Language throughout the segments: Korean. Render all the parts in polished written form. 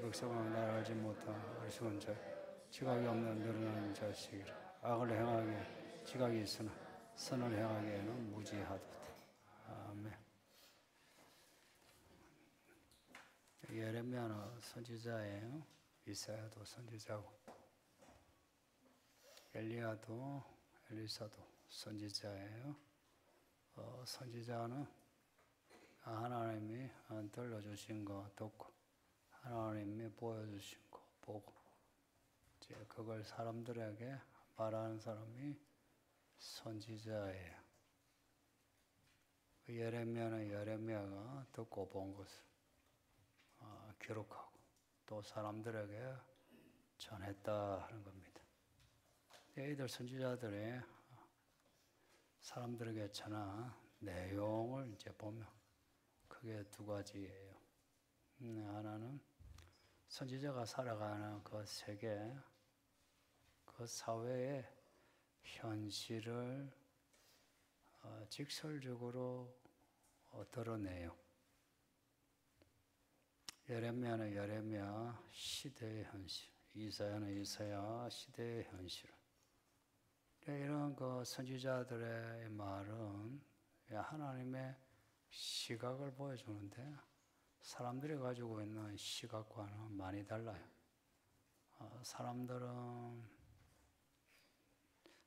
백성은 나를 알지 못한 어리석은 자, 지각이 없는 늘어나는 자식이라. 악을 행하기에 지각이 있으나 선을 행하기에는 무지하도다. 아멘. 예레미야는 선지자예요. 이사야도 선지자고, 엘리야도 엘리사도 선지자예요. 선지자는 하나님이 들려주신 거 듣고 하나님이 보여주신 거 보고 이제 그걸 사람들에게 말하는 사람이 선지자예요. 예레미야는 예레미야가 듣고 본 것을 기록하고 또 사람들에게 전했다 하는 겁니다. 이들 선지자들의 사람들에게 전한 내용을 이제 보면 크게 두 가지예요. 하나는 선지자가 살아가는 그 세계, 그 사회의 현실을 직설적으로 드러내요. 예레미야는 예레미야 시대의 현실, 이사야는 이사야 시대의 현실. 이런 그 선지자들의 말은 하나님의 시각을 보여주는데 사람들이 가지고 있는 시각과는 많이 달라요. 사람들은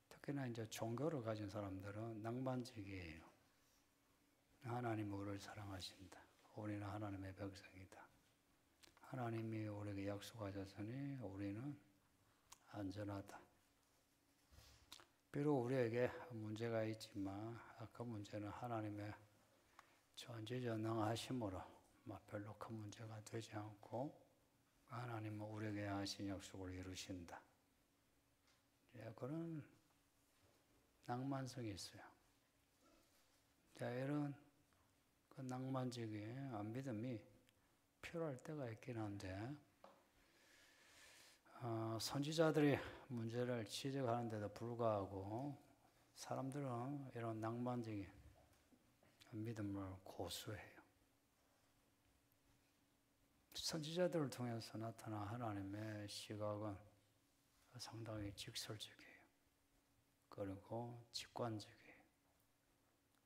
특히나 이제 종교를 가진 사람들은 낭만적이에요. 하나님은 우리를 사랑하신다. 우리는 하나님의 백성이다. 하나님이 우리에게 약속하셨으니 우리는 안전하다. 비록 우리에게 문제가 있지만 그 문제는 하나님의 전지전능하심으로 별로 큰 문제가 되지 않고 하나님은 우리에게 하신 약속을 이루신다. 그런 낭만성이 있어요. 이런 그 낭만적인 믿음이 필요할 때가 있긴 한데 선지자들이 문제를 지적하는데도 불구하고 사람들은 이런 낭만적인 믿음을 고수해요. 선지자들을 통해서 나타난 하나님의 시각은 상당히 직설적이에요. 그리고 직관적이에요.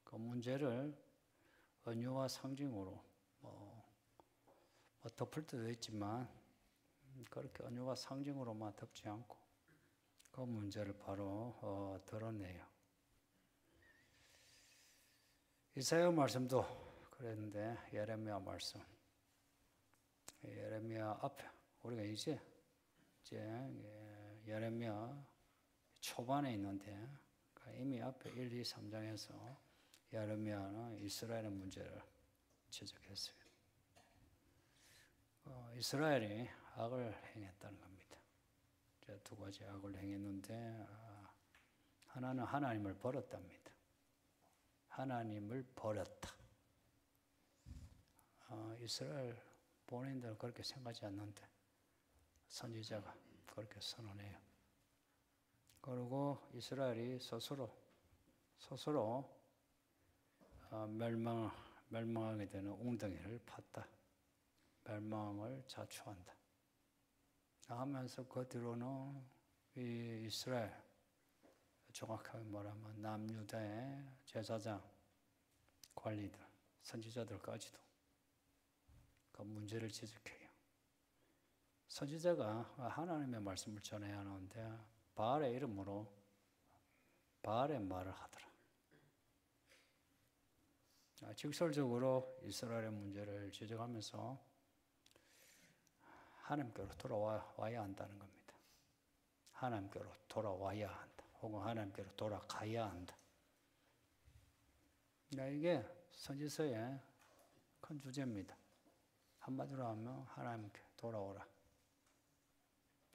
그 문제를 은유와 상징으로 덮을 때도 있지만 그렇게 은유와 상징으로만 덮지 않고 그 문제를 바로 드러내요. 이사야 말씀도 그랬는데 예레미야 말씀, 예레미야 앞에 우리가 이제 예레미야 초반에 있는데 이미 앞에 1, 2, 3장에서 예레미야는 이스라엘의 문제를 지적했어요. 이스라엘이 악을 행했다는 겁니다. 두 가지 악을 행했는데 하나는 하나님을 버렸답니다. 하나님을 버렸다. 이스라엘 본인들은 그렇게 생각하지 않는데 선지자가 그렇게 선언해요. 그리고 이스라엘이 스스로 멸망하게 되는 웅덩이를 팠다. 멸망을 자초한다. 하면서 그 뒤로는 이 이스라엘, 정확하게 말하면 남유다의 제사장, 관리들, 선지자들까지도 그 문제를 지적해요. 선지자가 하나님의 말씀을 전해야 하는데 바알의 이름으로 바알의 말을 하더라. 직설적으로 이스라엘의 문제를 지적하면서 하나님께로 돌아와야 한다는 겁니다. 하나님께로 돌아와야 한다. 혹은 하나님께로 돌아가야 한다. 이게 선지서의 큰 주제입니다. 한마디로 하면 하나님께 돌아오라.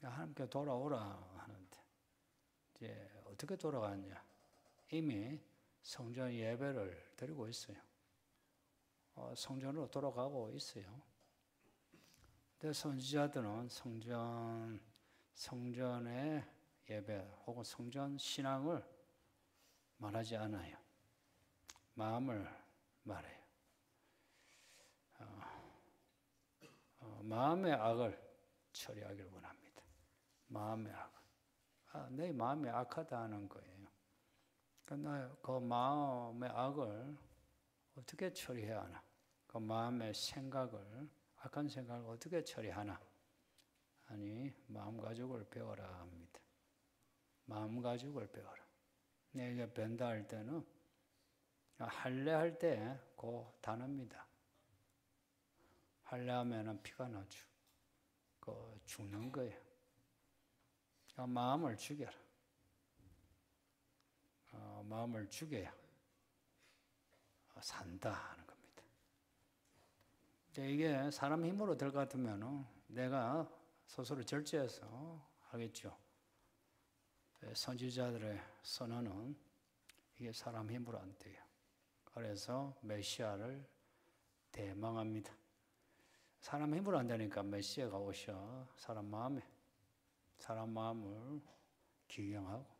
하나님께 돌아오라 하는데 이제 어떻게 돌아가느냐. 이미 성전 예배를 드리고 있어요. 성전으로 돌아가고 있어요. 근데 선지자들은 성전의 예배 혹은 성전 신앙을 말하지 않아요. 마음을 말해요. 마음의 악을 처리하기를 원합니다. 마음의 악. 내 마음이 악하다는 거예요. 그 마음의 악을 어떻게 처리해야 하나? 그 마음의 생각을, 악한 생각을 어떻게 처리하나? 아니, 마음가죽을 배워라 합니다. 마음가죽을 배워라. 내가 변다 할 때는 할례할 때 그 단어입니다. 할례하면은 피가 나죠. 그 죽는 거예요. 마음을 죽여라. 마음을 죽여야 산다 하는 겁니다. 이게 사람 힘으로 될 것 같으면 내가 스스로 절제해서 하겠죠. 선지자들의 선언은 이게 사람 힘으로 안 돼요. 그래서 메시아를 대망합니다. 사람 힘으로 안 되니까 메시아가 오셔 사람 마음을 기경하고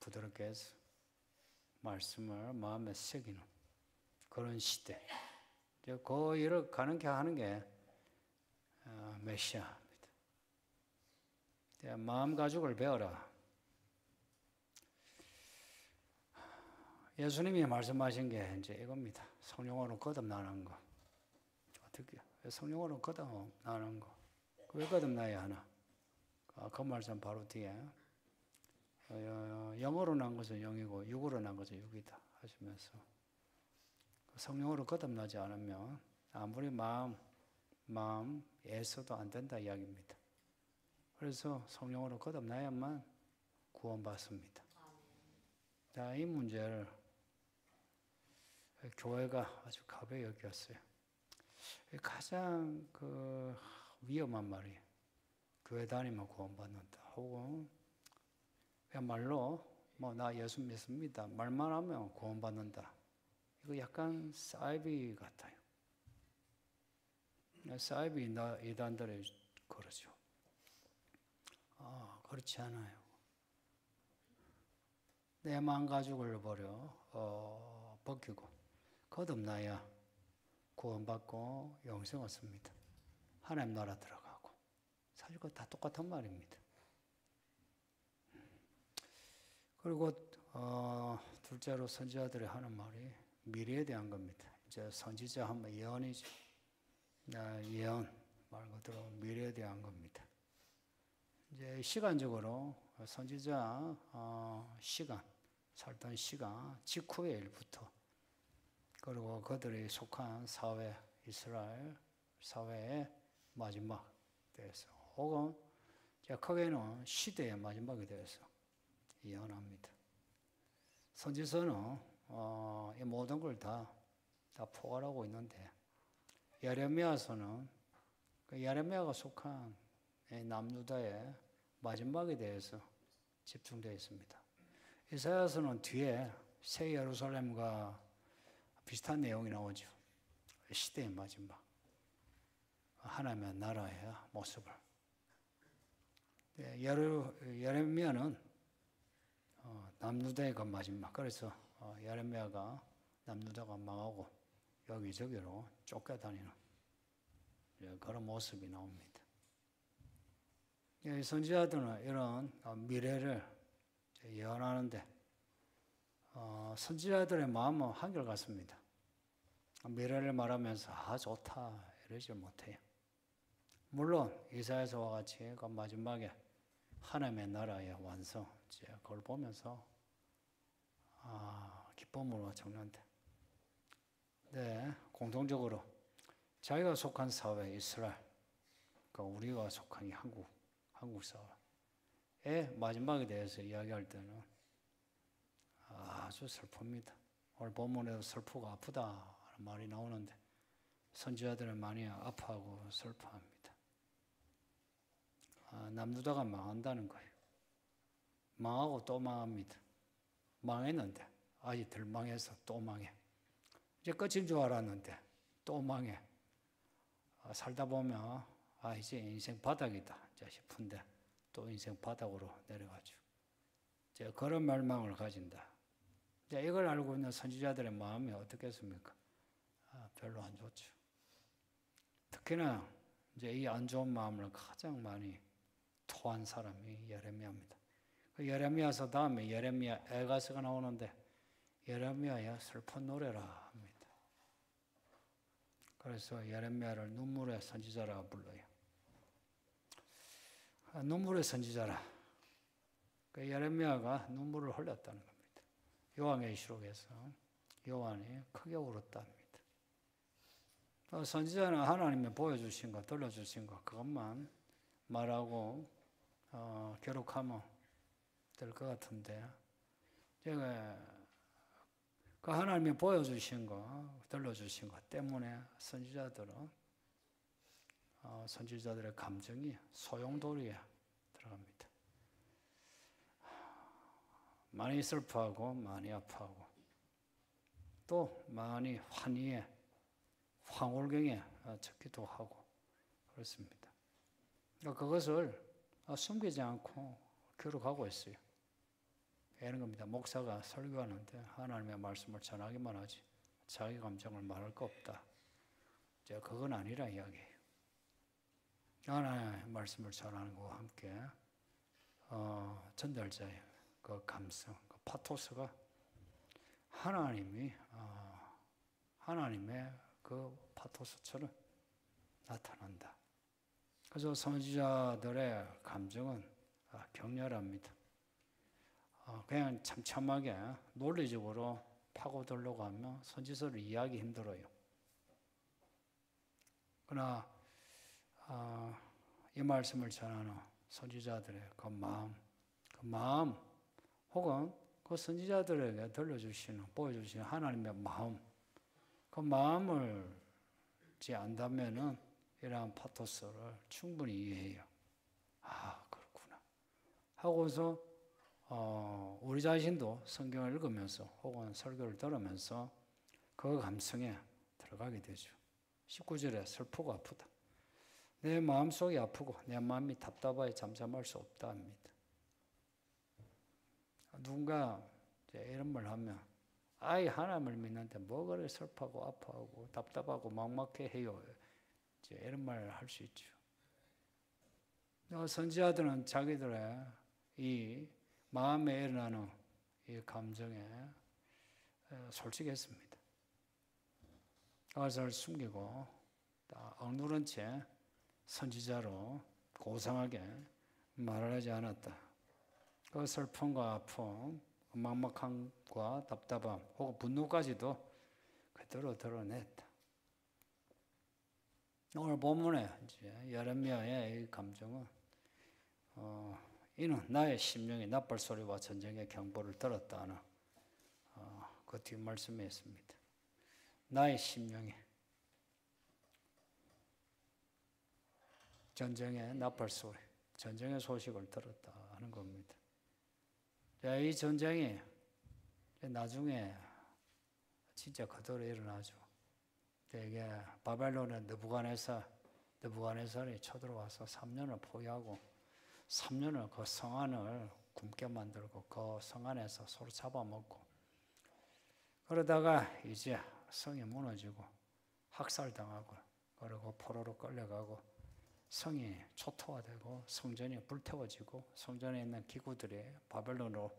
부드럽게 해서 말씀을 마음에 새기는 그런 시대. 그 일을 가능케 하는 게 메시아입니다. 마음가죽을 배워라. 예수님이 말씀하신 게 이제 이겁니다. 성령으로 거듭나는 거. 어떻게? 성령으로 거듭나는 거. 왜 거듭나야 하나? 그 말씀 바로 뒤에 영으로 난 것은 영이고 육으로 난 것은 육이다 하시면서 성령으로 거듭나지 않으면 아무리 마음 애써도 안 된다 이야기입니다. 그래서 성령으로 거듭나야만 구원받습니다. 자, 이 문제를 교회가 아주 가벼이 여겼어요. 가장 위험한 말이에요. 교회 다니면 구원받는다. 혹은 그야말로 나 예수 믿습니다. 말만 하면 구원받는다. 이거 약간 사이비 같아요. 사이비 이단들의 그러죠. 그렇지 않아요. 내 마음가죽을 벗기고 거듭나야 구원받고 영생 얻습니다. 하나님 나라 들어가고. 사실 그거 다 똑같은 말입니다. 그리고 둘째로 선지자들이 하는 말이 미래에 대한 겁니다. 이제 선지자 하면 예언이죠. 예언 말 그대로 미래에 대한 겁니다. 이제 시간적으로 선지자 살던 시간 직후의 일부터 그리고 그들이 속한 사회 이스라엘 사회의 마지막 대해서 혹은 크게는 시대의 마지막에 대해서 예언합니다. 선지서는 이 모든 걸 다 포괄하고 있는데 예레미야서는 예레미야가 속한 남유다의 마지막에 대해서 집중되어 있습니다. 이사야서는 뒤에 새 예루살렘과 비슷한 내용이 나오죠. 시대의 마지막 하나님의 나라의 모습을. 예레미야는 남유다의 그 마지막. 그래서 예레미야가 남유다가 망하고 여기저기로 쫓겨다니는 그런 모습이 나옵니다. 선지자들은 이런 미래를 예언하는데 선지자들의 마음은 한결같습니다. 미래를 말하면서 좋다 이러지 못해요. 물론 이사야서와 같이 그 마지막에 하나님의 나라의 완성 그걸 보면서 기쁨으로 적는데 공통적으로 자기가 속한 사회 이스라엘 우리가 속한 이 한국 사회의 마지막에 대해서 이야기할 때는 아주 슬픕니다. 오늘 본문에도 슬프고 아프다 하는 말이 나오는데 선지자들은 많이 아파하고 슬퍼합니다. 남유다가 망한다는 거예요. 망하고 또 망합니다. 망했는데 아직 덜 망해서 또 망해. 이제 끝인 줄 알았는데 또 망해. 살다 보면 이제 인생 바닥이다 싶은데 또 인생 바닥으로 내려가죠. 이제 그런 멸망을 가진다. 이제 이걸 알고 있는 선지자들의 마음이 어떻겠습니까? 별로 안 좋죠. 특히나 이제 이 안 좋은 마음을 가장 많이 토한 사람이 예레미야입니다. 그 예레미야서 다음에 예레미야 애가서가 나오는데 예레미야야 슬픈 노래라 합니다. 그래서 예레미야를 눈물의 선지자라고 불러요. 눈물의 선지자라. 그 예레미야가 눈물을 흘렸다는 겁니다. 요한계시록에서 요한이 크게 울었답니다. 선지자는 하나님이 보여주신 것, 들려주신 것 그것만 말하고 기록하면 될 것 같은데 제가 그 하나님이 보여주신 것, 들려주신 것 때문에 선지자들의 감정이 소용돌이에 들어갑니다. 많이 슬퍼하고 많이 아파하고 또 많이 환희에 황홀경에 적기도 하고 그렇습니다. 그것을 숨기지 않고 기록하고 있어요. 이런 겁니다. 목사가 설교하는데 하나님의 말씀을 전하기만 하지 자기 감정을 말할 거 없다. 그건 아니라 이야기예요. 하나님의 말씀을 전하는 것과 함께 전달자의 그 감성, 그 파토스가 하나님의 그 파토스처럼 나타난다. 그래서 선지자들의 감정은 격렬합니다. 그냥 참참하게 논리적으로 파고들려고 하면 선지서를 이해하기 힘들어요. 그러나 이 말씀을 전하는 선지자들의 그 마음 혹은 그 선지자들에게 보여주시는 하나님의 마음, 그 마음을 안다면은 이러한 파토스를 충분히 이해해요. 그렇구나. 하고서 우리 자신도 성경을 읽으면서 혹은 설교를 들으면서 그 감성에 들어가게 되죠. 19절에 슬프고 아프다. 내 마음속이 아프고 내 마음이 답답하여 잠잠할 수 없다 합니다. 누군가 이런 말 하면 하나님을 믿는데 뭐 그래 슬퍼하고 아파하고 답답하고 막막해 해요. 이런 말을 할 수 있죠. 선지자들은 자기들의 이 마음에 일어나는 이 감정에 솔직했습니다. 그것을 숨기고 억누른 채 선지자로 고상하게 말을 하지 않았다. 그 슬픔과 아픔, 막막함과 답답함 혹은 분노까지도 그대로 드러냈다. 오늘 본문에 예레미야의 이 감정은 이는 나의 심령이 나팔 소리와 전쟁의 경보를 들었다는 그 뒷말씀에 있습니다. 나의 심령이 전쟁의 나팔 소리, 전쟁의 소식을 들었다 하는 겁니다. 이 전쟁이 나중에 진짜 그대로 일어나죠. 이게 바벨론의 느부갓네살이 쳐들어와서 3년을 포위하고 3년을 그 성 안을 굶게 만들고 그 성 안에서 서로 잡아먹고 그러다가 이제 성이 무너지고 학살당하고 그리고 포로로 끌려가고 성이 초토화되고 성전이 불태워지고 성전에 있는 기구들이 바벨론으로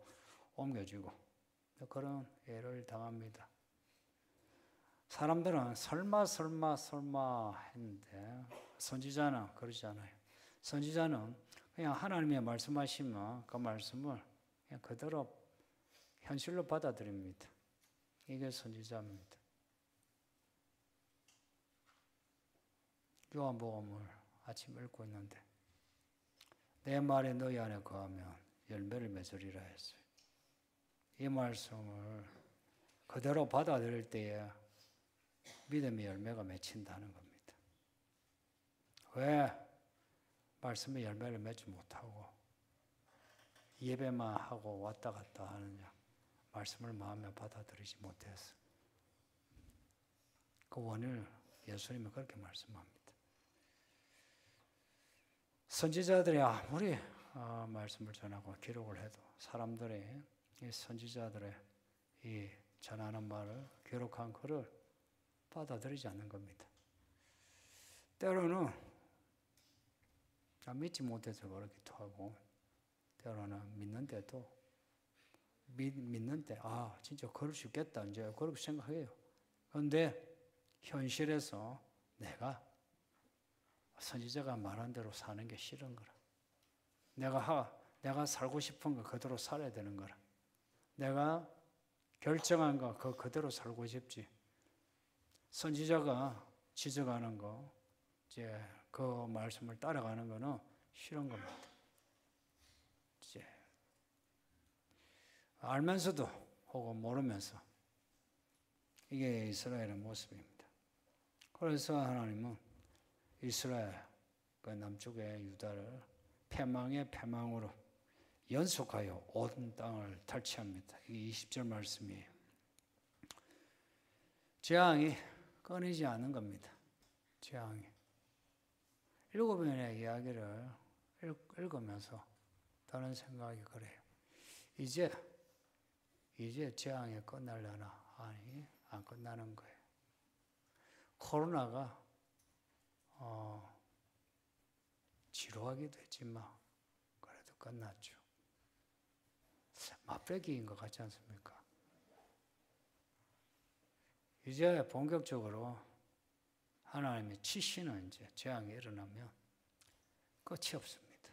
옮겨지고 그런 일을 당합니다. 사람들은 설마 했는데 선지자는 그러지 않아요. 선지자는 그냥 하나님이 말씀하시면 그 말씀을 그냥 그대로 현실로 받아들입니다. 이게 선지자입니다. 요한복음을 아침 읽고 있는데 내 말이 너희 안에 거하면 열매를 맺으리라 했어요. 이 말씀을 그대로 받아들일 때에 믿음의 열매가 맺힌다는 겁니다. 왜 말씀의 열매를 맺지 못하고 예배만 하고 왔다 갔다 하느냐? 말씀을 마음에 받아들이지 못해서. 그 원인을 예수님이 그렇게 말씀합니다. 선지자들이 아무리 말씀을 전하고 기록을 해도 사람들이 이 선지자들의 이 전하는 말을 기록한 글을 받아들이지 않는 겁니다. 때로는 믿지 못해서 그렇기도 하고, 때로는 믿는데도, 믿는데, 진짜 그럴 수 있겠다. 이제 그렇게 생각해요. 그런데 현실에서 내가 선지자가 말한 대로 사는 게 싫은 거라. 내가 살고 싶은 거 그대로 살아야 되는 거라. 내가 결정한 거 그대로 살고 싶지. 선지자가 지적하는 거, 이제 그 말씀을 따라가는 거는 싫은 겁니다. 이제 알면서도 혹은 모르면서 이게 이스라엘의 모습입니다. 그래서 하나님은 이스라엘, 그 남쪽의 유다를 패망의 패망으로 연속하여 온 땅을 탈취합니다. 이게 20절 말씀이에요. 재앙이 끊이지 않은 겁니다. 재앙이. 7번의 이야기를 읽으면서 다른 생각이 그래요. 이제 재앙이 끝날려나? 아니, 안 끝나는 거예요. 코로나가 지루하기도 했지만 그래도 끝났죠. 맛배기인 것 같지 않습니까? 이제 본격적으로 하나님의 치시는 이제 재앙이 일어나면 끝이 없습니다.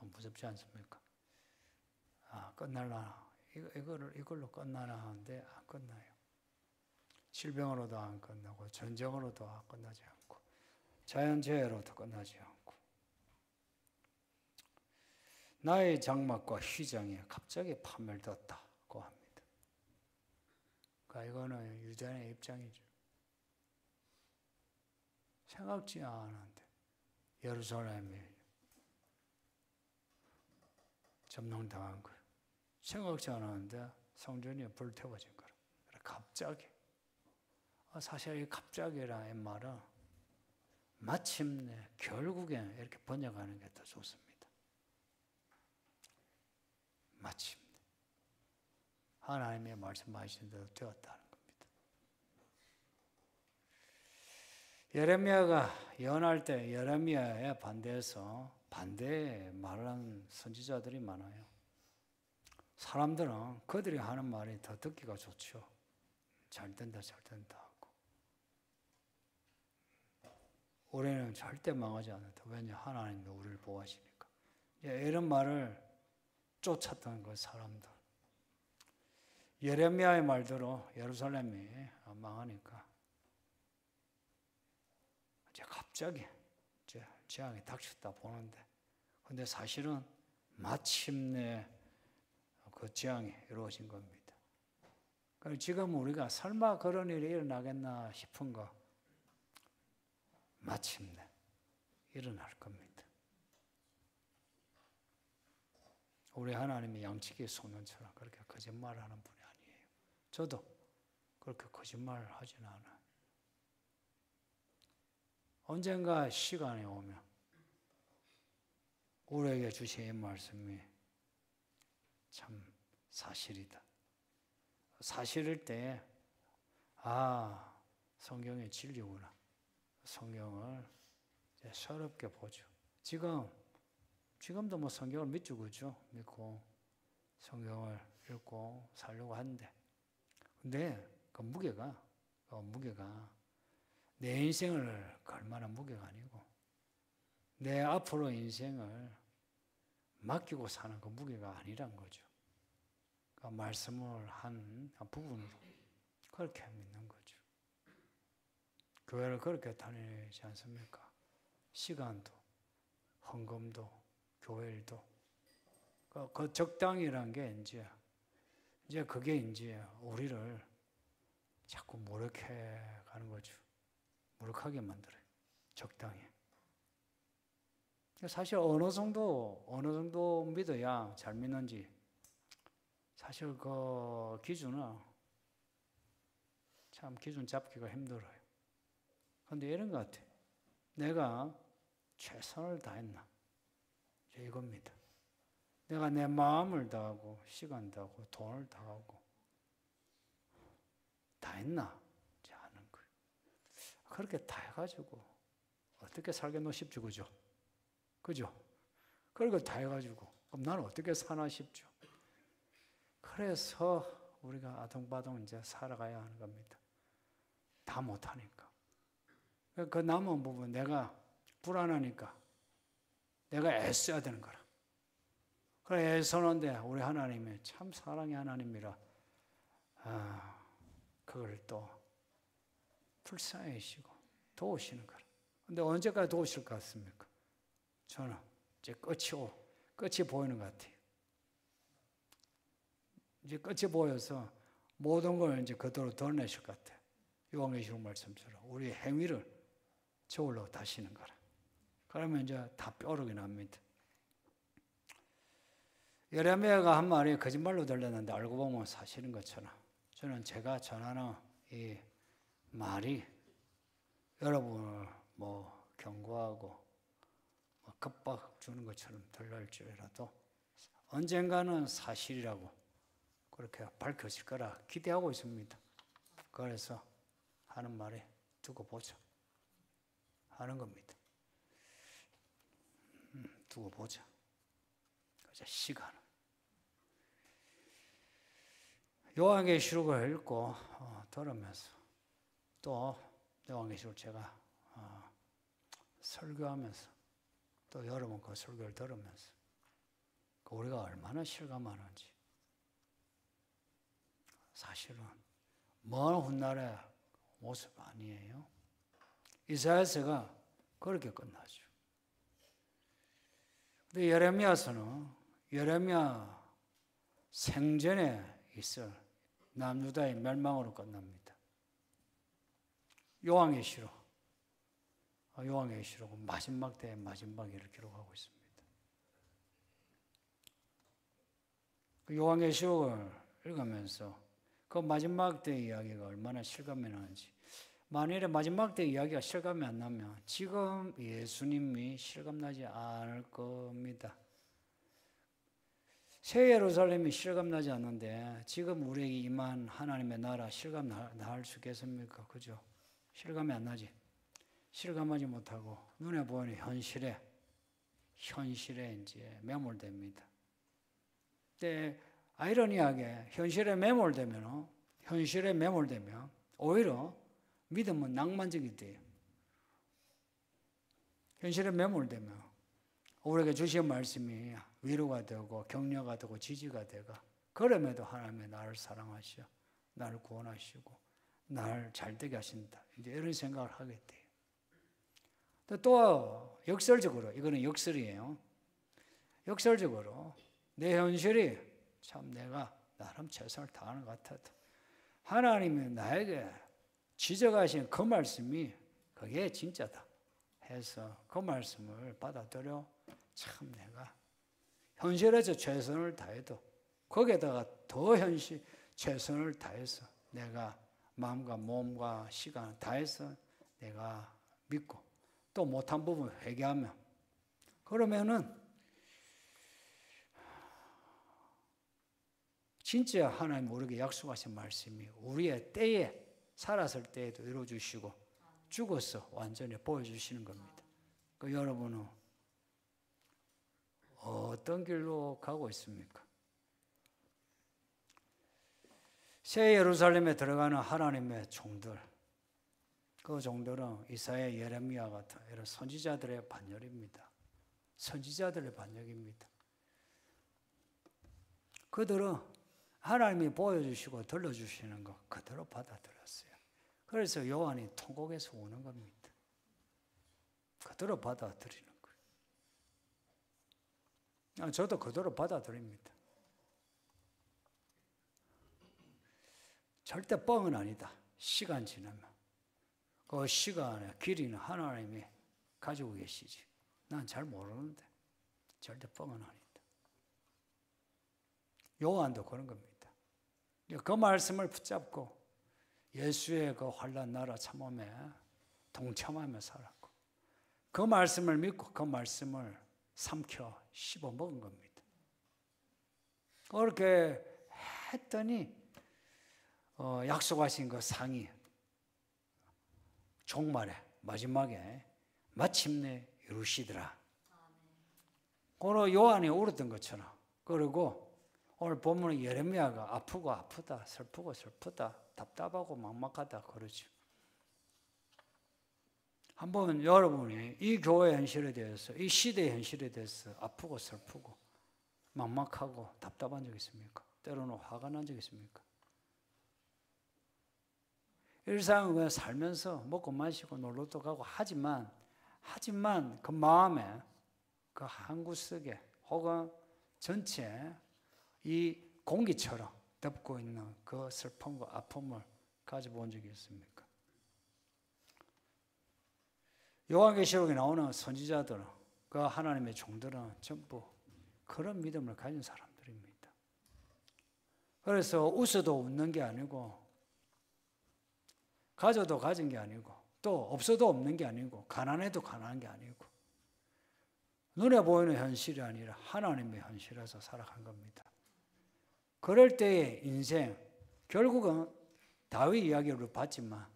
무섭지 않습니까? 끝날라나? 이걸로 끝나나 하는데 안 끝나요. 질병으로도 안 끝나고, 전쟁으로도 끝나지 않고, 자연재해로도 끝나지 않고, 나의 장막과 휘장이 갑자기 파멸되었다고 합니다. 그러니까 이거는 유대인의 입장이죠. 생각지 않았는데 예루살렘이 점령당한 거예요. 생각지 않았는데 성전이 불태워진 거라. 갑자기. 사실 이 갑자기라는 말은 마침내 결국엔 이렇게 번역하는 게 더 좋습니다. 마침내 하나님의 말씀하신 대로 되었다는 겁니다. 예레미야가 예언할 때 예레미야에 반대해서 반대에 말하는 선지자들이 많아요. 사람들은 그들이 하는 말이 더 듣기가 좋죠. 잘 된다, 잘 된다 하고. 우리는 절대 망하지 않는다. 왜냐? 하나님이 우리를 보호하시니까. 이런 말을 쫓았던 그 사람들. 예레미야의 말대로 예루살렘이 망하니까 이제 갑자기 이제 재앙이 닥쳤다 보는데, 근데 사실은 마침내 그 재앙이 이루어진 겁니다. 그러니까 지금 우리가 설마 그런 일이 일어나겠나 싶은 거 마침내 일어날 겁니다. 우리 하나님이 양치기 소년처럼 그렇게 거짓말하는 분이 아니에요. 저도 그렇게 거짓말을 하진 않아요. 언젠가 시간이 오면 우리에게 주신 이 말씀이 참 사실이다. 사실일 때, 성경의 진리구나. 성경을 이제 새롭게 보죠. 지금도 뭐 성경을 믿죠, 그죠? 믿고 성경을 읽고 살려고 하는데, 근데 그 무게가 내 인생을 걸 만한 무게가 아니고, 내 앞으로 인생을 맡기고 사는 그 무게가 아니란 거죠. 그 말씀을 한 부분으로 그렇게 믿는 거죠. 교회를 그렇게 다니지 않습니까? 시간도, 헌금도, 교회일도. 그 적당이란 게 이제 그게 이제 우리를 자꾸 무력해 가는 거죠. 무력하게 만들어요. 적당히. 사실 어느 정도 믿어야 잘 믿는지, 사실 그 기준은 참 기준 잡기가 힘들어요. 그런데 이런 것 같아요. 내가 최선을 다했나? 이겁니다. 내가 내 마음을 다하고, 시간 다하고, 돈을 다하고, 다 했나? 이제 아는 거예요. 그렇게 다 해가지고, 어떻게 살겠노 싶죠, 그죠? 그죠? 그리고 다 해가지고 그럼 나는 어떻게 사나 싶죠. 그래서 우리가 아둥바둥 이제 살아가야 하는 겁니다. 다 못하니까. 그 남은 부분 내가 불안하니까 내가 애써야 되는 거라. 그래 애쓰는데 우리 하나님이 참 사랑의 하나님이라 그걸 또 불쌍해지고 도우시는 거라. 근데 언제까지 도우실 것 같습니까? 저는 이제 끝이 보이는 것 같아요. 이제 끝이 보여서 모든 걸 이제 그대로 드러내실 것 같아요. 요한계시록 말씀처럼 우리 행위를 저울로 다시는 거라. 그러면 이제 다 뾰루기 납니다. 예레미야가 한 말이 거짓말로 들렸는데 알고 보면 사실인 것처럼 저는 제가 전하는 이 말이 여러분을 경고하고 겁박 주는 것처럼 들릴지라도 언젠가는 사실이라고 그렇게 밝혀질 거라 기대하고 있습니다. 그래서 하는 말이 두고 보자 하는 겁니다. 두고 보자. 그저 시간을. 요한계시록을 읽고 들으면서 또 요한계시록 제가 설교하면서 또 여러분 그 설교를 들으면서 우리가 얼마나 실감하는지 사실은 먼 훗날의 모습 아니에요. 이사야서가 그렇게 끝나죠. 근데 예레미야서는 예레미야 생전에 있을 남유다의 멸망으로 끝납니다. 요한계시록은 마지막 때의 마지막을 기록하고 있습니다. 요한계시록을 읽으면서 그 마지막 때 이야기가 얼마나 실감이 나는지, 만일에 마지막 때 이야기가 실감이 안 나면 지금 예수님이 실감나지 않을 겁니다. 새 예루살렘이 실감나지 않는데 지금 우리에게 임한 하나님의 나라 실감날 수 있겠습니까? 그죠? 실감이 안 나지. 실감하지 못하고 눈에 보이는 현실에 이제 매몰됩니다. 근데 아이러니하게 현실에 매몰되면 오히려 믿음은 낭만적이 돼요. 현실에 매몰되면 우리에게 주신 말씀이 위로가 되고 격려가 되고 지지가 되고, 그럼에도 하나님이 나를 사랑하시고 나를 구원하시고 나를 잘되게 하신다, 이제 이런 생각을 하게 돼요. 또 역설적으로, 이거는 역설이에요. 역설적으로 내 현실이 참 내가 나름 최선을 다하는 것 같아도 하나님이 나에게 지적하신 그 말씀이 그게 진짜다 해서 그 말씀을 받아들여 참 내가 현실에서 최선을 다해도 거기에다가 더 최선을 다해서 내가 마음과 몸과 시간을 다해서 내가 믿고 또 못한 부분 회개하면, 그러면은 진짜 하나님 우리에게 약속하신 말씀이 우리의 때에 살았을 때에도 이루어주시고 죽어서 완전히 보여주시는 겁니다. 그 여러분은 어떤 길로 가고 있습니까? 새 예루살렘에 들어가는 하나님의 종들, 그 종들은 이사야, 예레미야 같은 이런 선지자들의 반열입니다. 선지자들의 반열입니다. 그들은 하나님이 보여주시고 들려주시는 거 그대로 받아들였어요. 그래서 요한이 통곡에서 우는 겁니다. 그대로 받아들이는 거예요. 저도 그대로 받아들입니다. 절대 뻥은 아니다. 시간 지나면 그 시간의 길이는 하나님이 가지고 계시지. 난 잘 모르는데 절대 뻥은 아니다. 요한도 그런 겁니다. 그 말씀을 붙잡고 예수의 그 환난 나라 참음에 동참하며 살았고, 그 말씀을 믿고 그 말씀을 삼켜 씹어 먹은 겁니다. 그렇게 했더니 약속하신 그 상이 종말에 마지막에 마침내 이루시더라. 그런 요한이 울었던 것처럼. 그리고 오늘 본문은 예레미야가 아프고 아프다, 슬프고 슬프다, 답답하고 막막하다 그러죠. 한번 여러분이 이 교회 현실에 대해서, 이 시대의 현실에 대해서 아프고 슬프고 막막하고 답답한 적 있습니까? 때로는 화가 난 적 있습니까? 일상을 그냥 살면서 먹고 마시고 놀러도 가고 하지만 그 마음에 그 한 구석에 혹은 전체 이 공기처럼 덮고 있는 그 슬픔과 아픔을 가져본 적이 있습니까? 요한계시록에 나오는 선지자들은, 그 하나님의 종들은 전부 그런 믿음을 가진 사람들입니다. 그래서 웃어도 웃는 게 아니고, 가져도 가진 게 아니고, 또 없어도 없는 게 아니고, 가난해도 가난한 게 아니고, 눈에 보이는 현실이 아니라 하나님의 현실에서 살아간 겁니다. 그럴 때의 인생, 결국은 다윗 이야기를 봤지만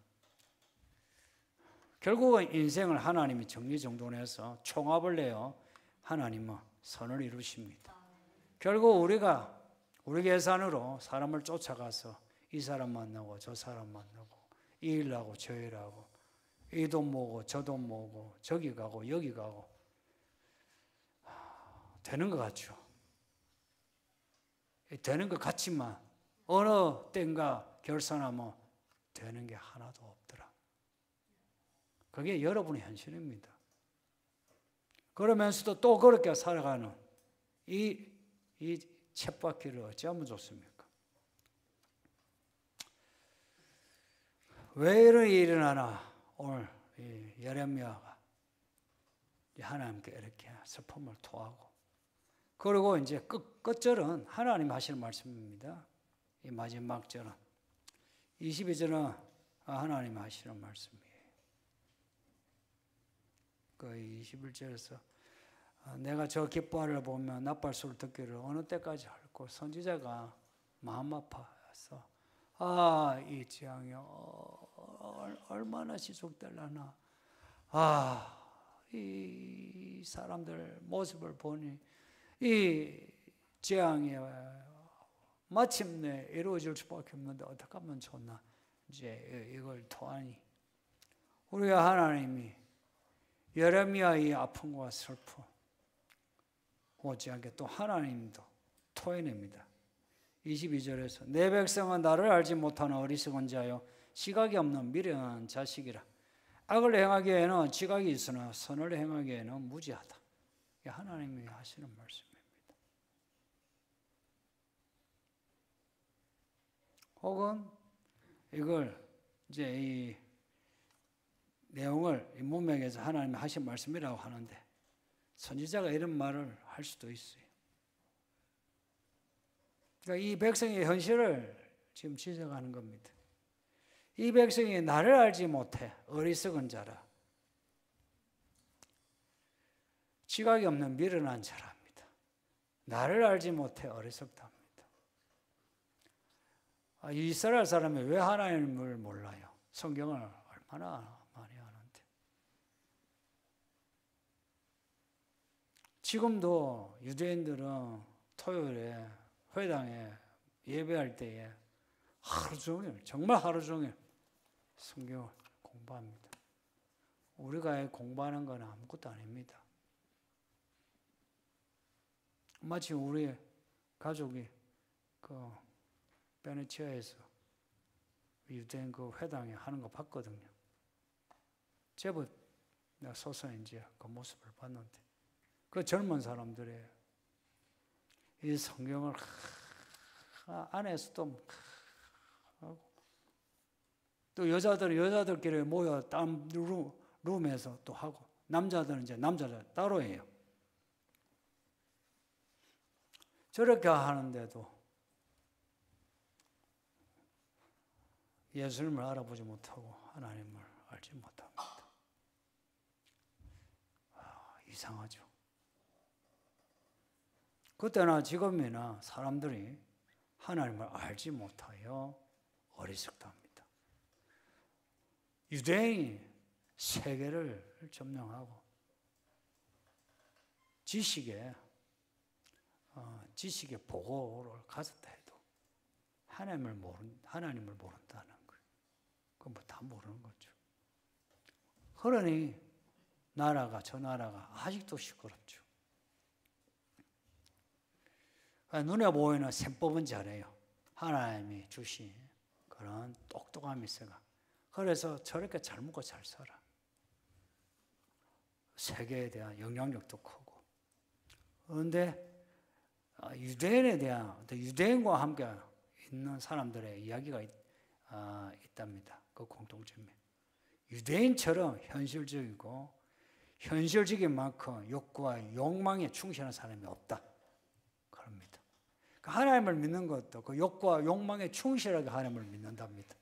결국은 인생을 하나님이 정리정돈해서 총합을 내어 하나님은 선을 이루십니다. 결국 우리가 우리 계산으로 사람을 쫓아가서 이 사람 만나고 저 사람 만나고 이 일하고 저 일하고 이 돈 모으고 저 돈 모으고 저기 가고 여기 가고 되는 것 같죠. 되는 것 같지만 어느 때인가 결산하면 되는 게 하나도 없더라. 그게 여러분의 현실입니다. 그러면서도 또 그렇게 살아가는 이 쳇바퀴를 어찌하면 좋습니까? 왜 이런 일이 일어나나 오늘 예레미야가 하나님께 이렇게 슬픔을 토하고, 그리고 이제 끝절은 하나님 하시는 말씀입니다. 이 마지막 절은 22절은 하나님 하시는 말씀이에요. 그 21절에서 내가 저 기뻐하를 보면 나팔소를 듣기를 어느 때까지 할고, 선지자가 마음 아파서 이 재앙이 얼마나 지속될라나, 이 사람들 모습을 보니 이 재앙이 마침내 이루어질 수밖에 없는데 어떻게 하면 좋나, 이제 이걸 토하니 우리가 하나님이 예레미야의 아픔과 슬픔 못지않게 또 하나님도 토해냅니다. 22절에서 내 백성은 나를 알지 못하는 어리석은 자요 지각이 없는 미련한 자식이라. 악을 행하기에는 지각이 있으나 선을 행하기에는 무지하다. 이게 하나님이 하시는 말씀입니다. 혹은 이걸 이제 이 내용을 이 문맥에서 하나님이 하신 말씀이라고 하는데, 선지자가 이런 말을 할 수도 있어요. 그러니까 이 백성의 현실을 지금 지적하는 겁니다. 이 백성이 나를 알지 못해 어리석은 자라. 지각이 없는 미련한 자랍니다. 나를 알지 못해 어리석답니다. 이스라엘 사람이 왜 하나님을 몰라요? 성경을 얼마나 많이 아는데. 지금도 유대인들은 토요일에 회당에 예배할 때에 하루 종일, 정말 하루 종일 성경을 공부합니다. 우리가 공부하는 건 아무것도 아닙니다. 마치 우리 가족이 그 베네치아에서 유대인 그 회당에 하는 거 봤거든요. 제법 내가 서서히 이제 그 모습을 봤는데, 그 젊은 사람들의 이 성경을 안에서도 하고, 또 여자들끼리 모여 땀 룸에서 또 하고, 남자들은 이제 남자들 따로 해요. 저렇게 하는데도 예수님을 알아보지 못하고 하나님을 알지 못합니다. 이상하죠. 그때나 지금이나 사람들이 하나님을 알지 못하여 어리석답니다. 유대인이 세계를 점령하고 지식에 지식의 보고를 가졌다 해도 하나님을 모른다는 거예요. 그건 뭐 다 모르는 거죠. 그러니 저 나라가 아직도 시끄럽죠. 눈에 보이는 셈법은 잘해요. 하나님이 주신 그런 똑똑함이 있어가. 그래서 저렇게 잘 먹고 잘 살아. 세계에 대한 영향력도 크고. 그런데 유대인과 함께 있는 사람들의 이야기가 있답니다. 그 공통점이. 유대인처럼 현실적인 만큼 욕구와 욕망에 충실한 사람이 없다. 그럽니다. 하나님을 믿는 것도 그 욕구와 욕망에 충실하게 하나님을 믿는답니다.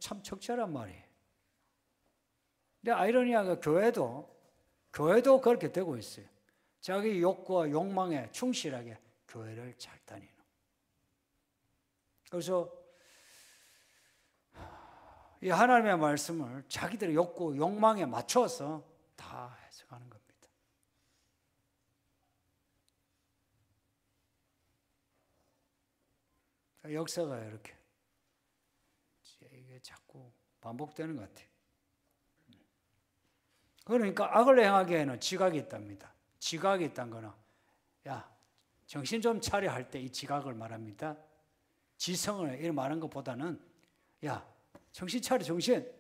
참 적절한 말이에요. 근데 아이러니하게 교회도 그렇게 되고 있어요. 자기 욕구와 욕망에 충실하게 교회를 잘 다니는. 그래서 이 하나님의 말씀을 자기들의 욕구, 욕망에 맞춰서 다 해석하는 겁니다. 역사가 이렇게 이게 자꾸 반복되는 것 같아요. 그러니까 악을 행하기에는 지각이 있답니다. 지각이 있다는 거는 야 정신 좀 차려 할 때 이 지각을 말합니다. 지성을 이렇게 말하는 것보다는 야 정신 차려 정신.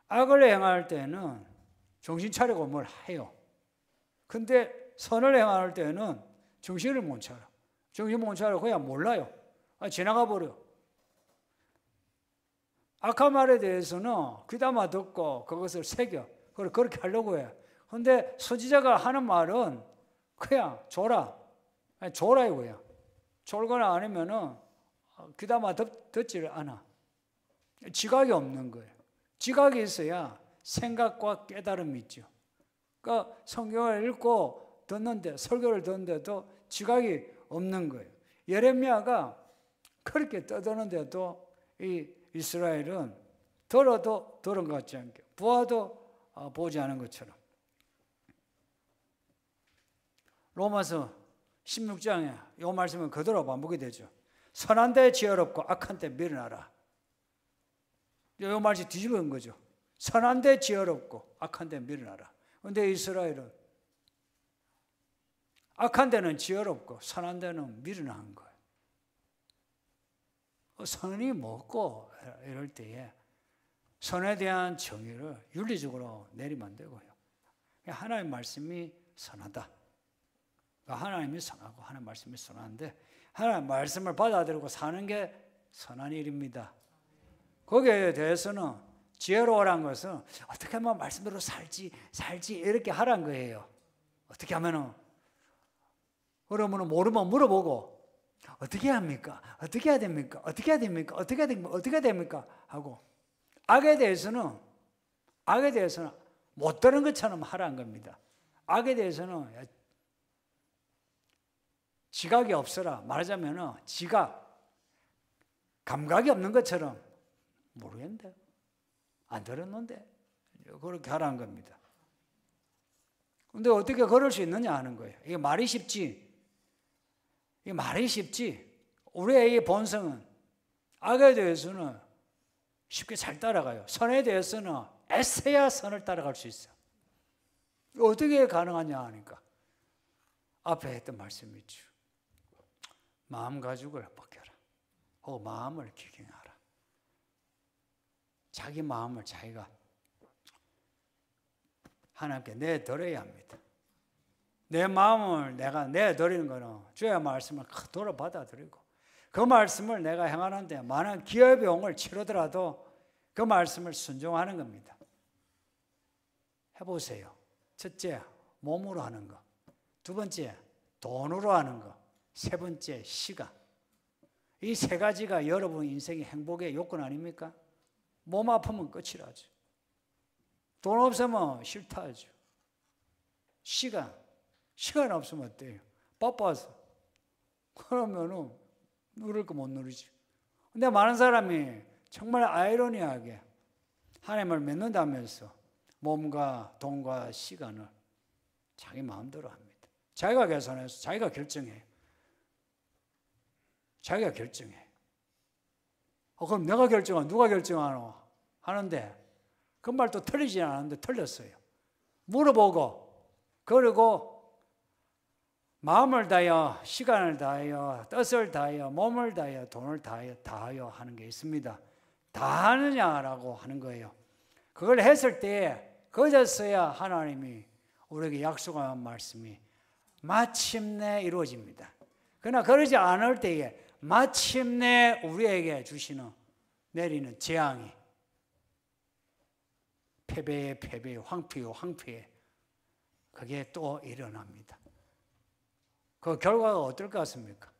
악을 행할 때는 정신 차리고 뭘 해요. 근데 선을 행할 때는 정신을 못 차려. 정신 못 차려 그냥 몰라요. 지나가 버려. 악한 말에 대해서는 귀담아 듣고 그것을 새겨. 그렇게 하려고 해. 근데 선지자가 하는 말은 그냥 줘라. 줘라 이거야. 졸거나 아니면은 귀담아 듣지를 않아. 지각이 없는 거예요. 지각이 있어야 생각과 깨달음이 있죠. 그러니까 성경을 읽고 듣는데 설교를 듣는데도 지각이 없는 거예요. 예레미야가 그렇게 떠드는데도 이 이스라엘은 들어도 들은 것 같지 않게 보아도 보지 않은 것처럼. 로마서 16장에 이 말씀은 그대로 반복이 되죠. 선한 데 지혜롭고 악한 데 미련하라. 이 말씀이 뒤집은 거죠. 선한 데 지혜롭고 악한 데 미련하라. 그런데 이스라엘은 악한 데는 지혜롭고 선한 데는 미련한 거예요. 선이 뭐고 이럴 때에 선에 대한 정의를 윤리적으로 내리면 안 되고요. 하나님의 말씀이 선하다. 하나님이 선하고 하나님의 말씀이 선한데 하나님의 말씀을 받아들이고 사는 게 선한 일입니다. 거기에 대해서는 지혜로우라는 것은 어떻게 하면 말씀대로 살지 이렇게 하라는 거예요. 어떻게 하면은 그러면 모르면 물어보고 어떻게 합니까? 어떻게 해야 됩니까? 어떻게 해야 됩니까? 어떻게 해야 됩니까? 어떻게 해야 됩니까? 하고 악에 대해서는 못 들은 것처럼 하라는 겁니다. 악에 대해서는 지각이 없어라. 말하자면 감각이 없는 것처럼 모르겠는데 안 들었는데 그렇게 하라는 겁니다. 근데 어떻게 그럴 수 있느냐 하는 거예요. 이게 말이 쉽지. 우리의 이 본성은 악에 대해서는 쉽게 잘 따라가요. 선에 대해서는 애써야 선을 따라갈 수 있어요. 어떻게 가능하냐 하니까 앞에 했던 말씀이 있죠. 마음 가죽을 벗겨라. 마음을 기경하라. 자기 마음을 자기가 하나님께 내드려야 합니다. 내 마음을 내가 내드리는 것은 주의 말씀을 그대로 받아들이고 그 말씀을 내가 행하는데 많은 기회 비용을 치르더라도 그 말씀을 순종하는 겁니다. 해보세요. 첫째, 몸으로 하는 거. 두 번째, 돈으로 하는 거. 세 번째, 시간. 이 세 가지가 여러분 인생의 행복의 요건 아닙니까? 몸 아프면 끝이라죠. 돈 없으면 싫다 하죠. 시간 없으면 어때요? 바빠서. 그러면은 누릴 거 못 누리지. 근데 많은 사람이 정말 아이러니하게 하나님을 믿는다면서 몸과 돈과 시간을 자기 마음대로 합니다. 자기가 계산해서 자기가 결정해요. 자기가 결정해. 그럼 내가 결정하노? 누가 결정하노? 하는데 그 말도 틀리지 않았는데 틀렸어요. 물어보고 그리고 마음을 다하여 시간을 다하여 뜻을 다하여 몸을 다하여 돈을 다하여 하는 게 있습니다. 다 하느냐라고 하는 거예요. 그걸 했을 때 그제서야 하나님이 우리에게 약속한 말씀이 마침내 이루어집니다. 그러나 그러지 않을 때에 마침내 우리에게 내리는 재앙이 패배의 패배, 황폐의 황폐, 그게 또 일어납니다. 그 결과가 어떨 것 같습니까?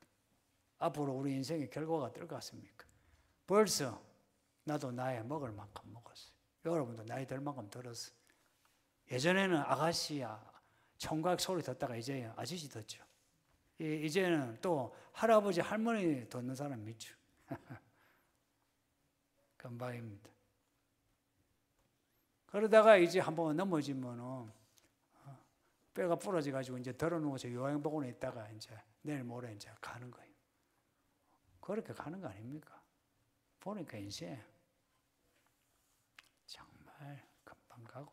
앞으로 우리 인생의 결과가 어떨 것 같습니까? 벌써 나도 나의 먹을 만큼 먹었어요. 여러분도 나이 들 만큼 들었어요. 예전에는 아가씨야 총각 소리 듣다가 이제 아저씨 듣죠. 이제는 또 할아버지 할머니 듣는 사람 있죠. 금방입니다. 그러다가 이제 한번 넘어지면은 뼈가 부러져가지고 이제 덜어놓고서 요양병원에 있다가 이제 내일 모레 이제 가는 거예요. 그렇게 가는 거 아닙니까? 보니까 인생 정말 금방 가고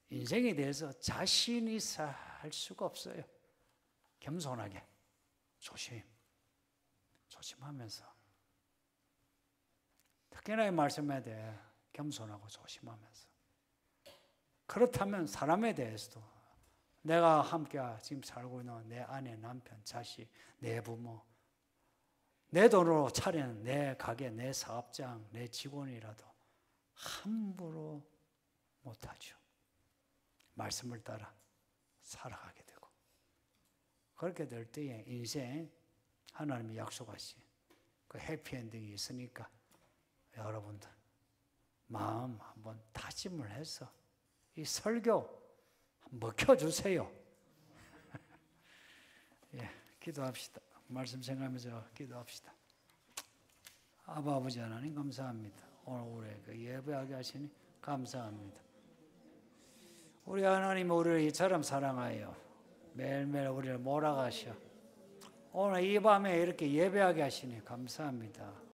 인생에 대해서 자신이 살 수가 없어요. 겸손하게 조심하면서 특히나 이 말씀에 대해 겸손하고 조심하면서 그렇다면 사람에 대해서도 내가 함께 지금 살고 있는 내 아내, 남편, 자식, 내 부모, 내 돈으로 차리는 내 가게, 내 사업장, 내 직원이라도 함부로 못하죠. 말씀을 따라 살아가게 되고 그렇게 될 때에 인생 하나님이 약속하신 그 해피엔딩이 있으니까 여러분들 마음 한번 다짐을 해서 이 설교 먹혀주세요. 예, 기도합시다. 말씀 생각하면서 기도합시다. 아버지 하나님 감사합니다. 오늘 우리 그 예배하게 하시니 감사합니다. 우리 하나님 우리를 이처럼 사랑하여 매일매일 우리를 몰아가셔 오늘 이 밤에 이렇게 예배하게 하시니 감사합니다.